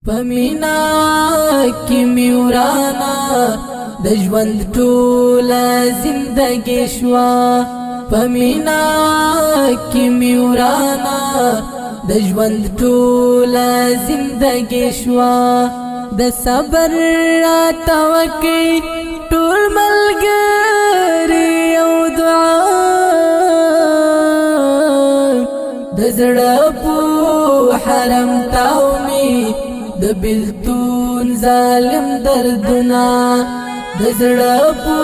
پمینا کی میورانا د ژوند ټوله زندګي شوا پمینا کی میورانا د ژوند ټوله زندګي شوا د صبر توکي ټول ملګری او دعا د زړه په حرم تاومي د بلتون ظالم دردنا د زړه په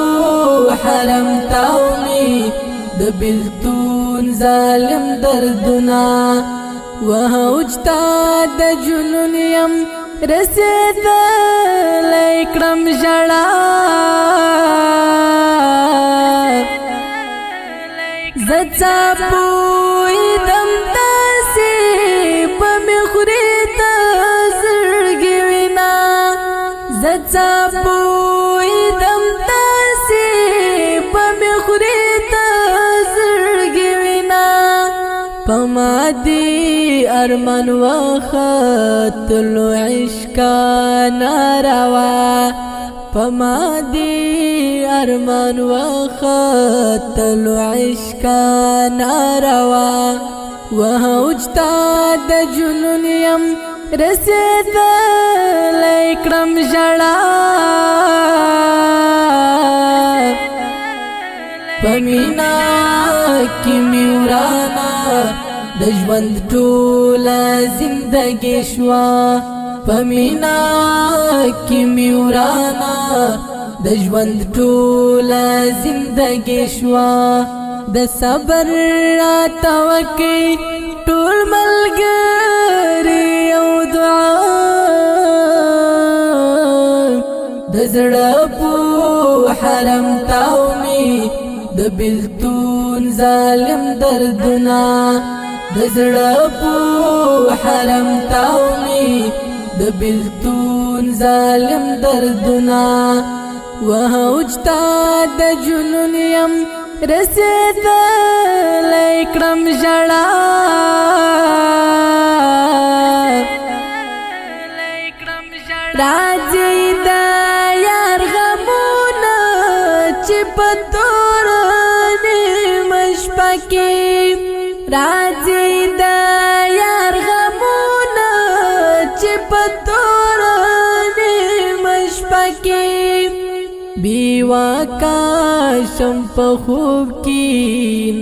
حرم تاومي د بلتون ظالم دردنا وهوجتا د جنون يم رسیدلی کړم ژړا زه څاپویدم داسې په مې خورې د زړګي وینا زه څاپویدم داسې په مې خورې د زړګي وینا په ما دې ارمان وختلو عشقا ناروا پما دی ارمان وختلو عشقا ناروا وهوجتا د جنون یم رسیدلی کړم ژړا پمینا کی میورانا د ژوند ټوله زندګي شوا پمینا کی میورانا د ژوند ټوله زندګي شوا د صبر توکي ټول ملګری او دعا د زړه په حرم تاومي د بلتون ظالم دردنا د زړه په حرم تاومي د بلتون ظالم دردنا وهوجتا د جنون يم رسیدلی کړم ژړا راځي د یار غمونه چې په تور نیمه شپه کې راځي د یار غمونه چې په تور نیمه شپه کې بیواکا شم په خوب کې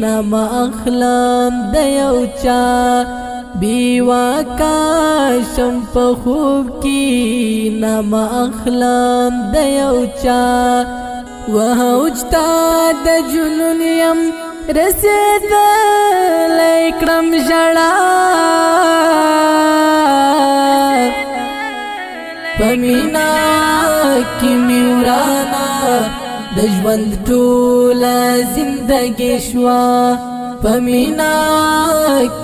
نام اخلم د یو چا بیواکا شم په خوب کې نام اخلم د یو چا وهوجتا د جنون یم رسیدلی کړم ژړا پمینا کی میورانا د ژوند ټوله زندګي شوا پمینا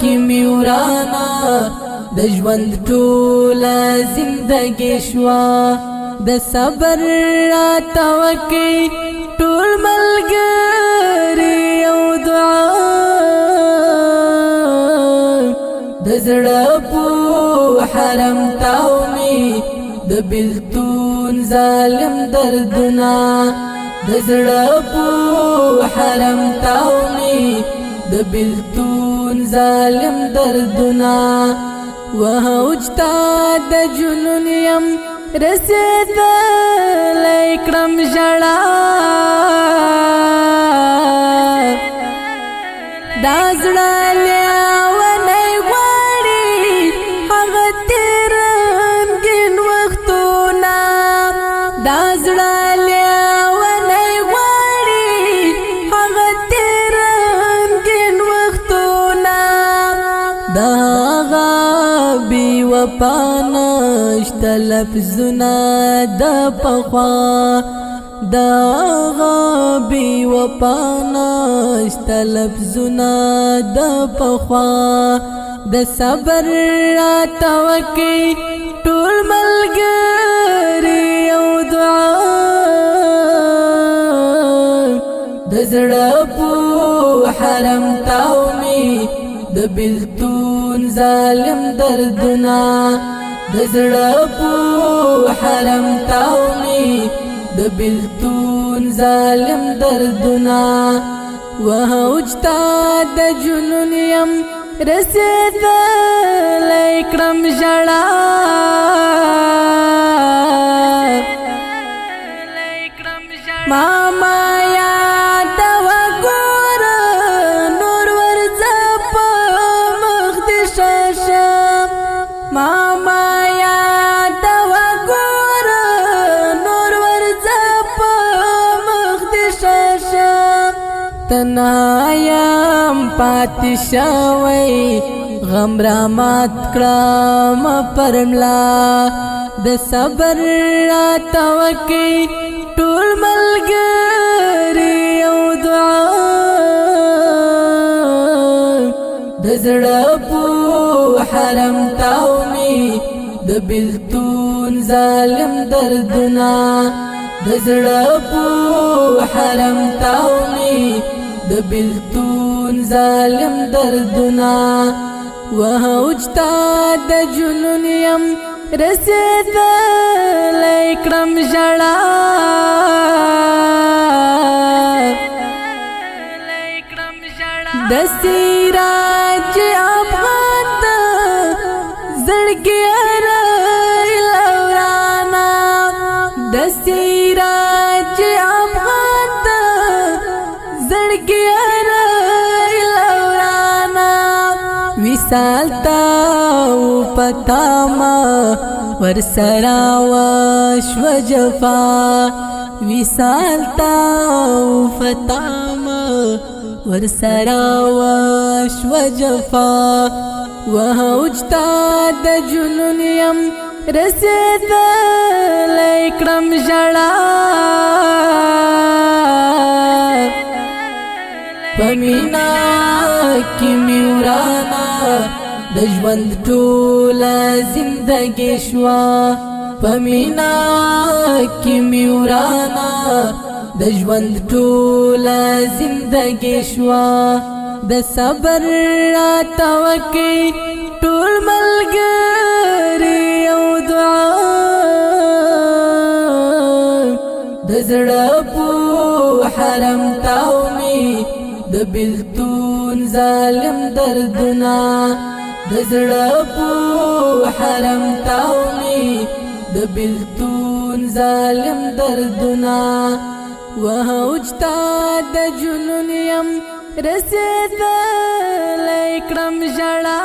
کی میورانا د ژوند ټوله زندګي شوا د صبر توکي ټول ملګری او دعا د زړه په حرم تاومي د بلتون ظالم دردنا د زړه په حرم تاومي د بلتون ظالم دردنا وهوجتا د جنون یم رسیدلی کړم ژړا دا زړه لیونی غواړي هغه تېر رنګین وختونه دا زړه لیونی غواړي هغه تېر رنګین وختونه د هغه بې وفا نشته لفظونه د پخوا د هغه بې وفا نشته لفظونه د پخوا د صبر توکي ټول ملګری او دعا د زړه په حرم تاومي د بلتون ظالم دردنا دزړه په حرم تاومي د بلتون ظالم دردنا وهوجتا د جنون يم رسیدلی کړم ژړا ماما یاد وګور نور ورځه په مخ دې شاشه ماما یاد وګور نور ورځه په مخ دې شاشه تنایم پاتې شوی غم را مات کړم پرملا د صبر توکي ټول ملګری او دعا د زړه په حرم تاومي د بلتون ظالم دردنا د زړه په حرم تاومي د بلتون ظالم دردنا وهوجتا د جنون يم رسیدلی کړم ژړا د سراج افغان زړګي لورانا د سراج افغان زړګي لورانا وصال تا پتا ما ورسرا وشو جفا وصال تا پتا ما ورسرا وشو جفا وهوجتا د جنون يم رسیدلی کړم ژړا پمینا کی میورانا د ژوند ټوله زندګي شوا پمینا کی میورانا د ژوند ټوله زندګي شوا د صبر توکي ټول ملګری او دعا د زړه په حرم تاومي د بلتون ظالم دردنا د زړه په حرم تاومي د بلتون ظالم دردنا وهوجتا د جنون يم رسیدلی کړم ژړا